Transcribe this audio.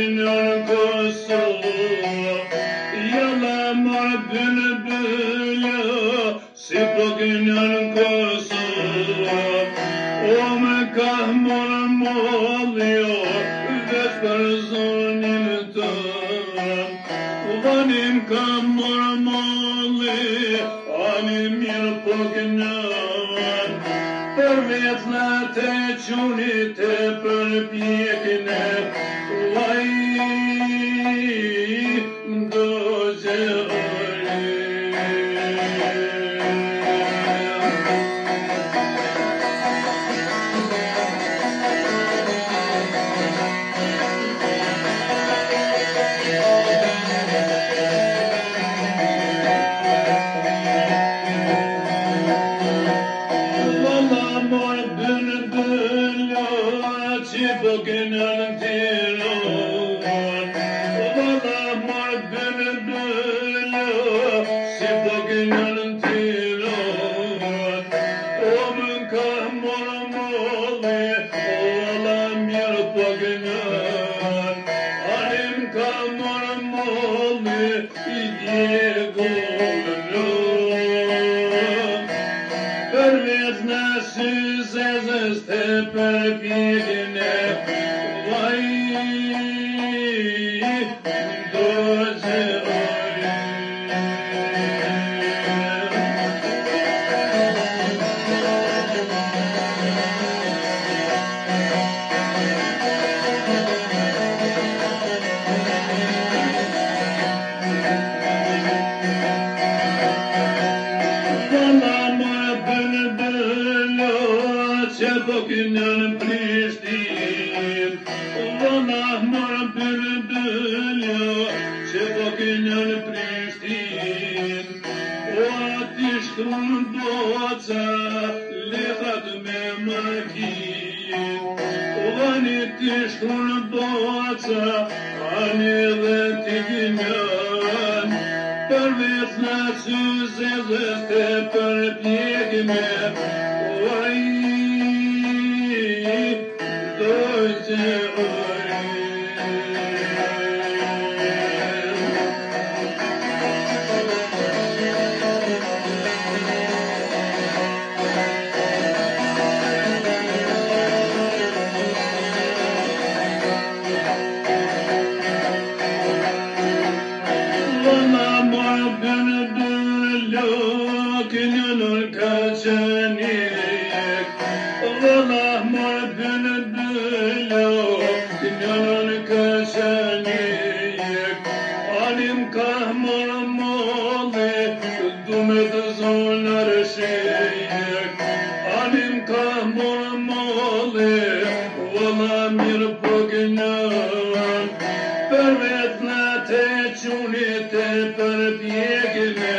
gënën Kosovë, jalla marë bülbülë, si po gënën Kosovë. O me ka marë molljo, veç për zonin tënë, vanim ka marë molli, ani mirë po gënën. Për vetë në të qunit e për pjekine, vaj, do gjëri. Që po gënën Tiranë, valla marë bülbülë, si po gënën Tiranë. O më ka marë molli, valla mirë po gënën. Anim ka marë molli, I djegonë. Për vetë në syzezës të për pjekine, vaj, do gjëri. Valla marë bülbülë, që po gënën Prishtinë, valla marë bülbülë, që po gënën Prishtinë. O ati shkrunë boca, letrat me mërkinë, ani ti shkrunë boca, ani dhe ti gënën. Për vetë në syzezës të për pjekime, vaj, do gjëri. Valla marë bülbülë, gënën ka qenik. Valla marë bülbülë, gënën ka qenik. Anim ka marë molli, du me të zonë rëshik. Anim ka marë molli, valla mirë po gënën. Për vetë në të qunit e për pjekime,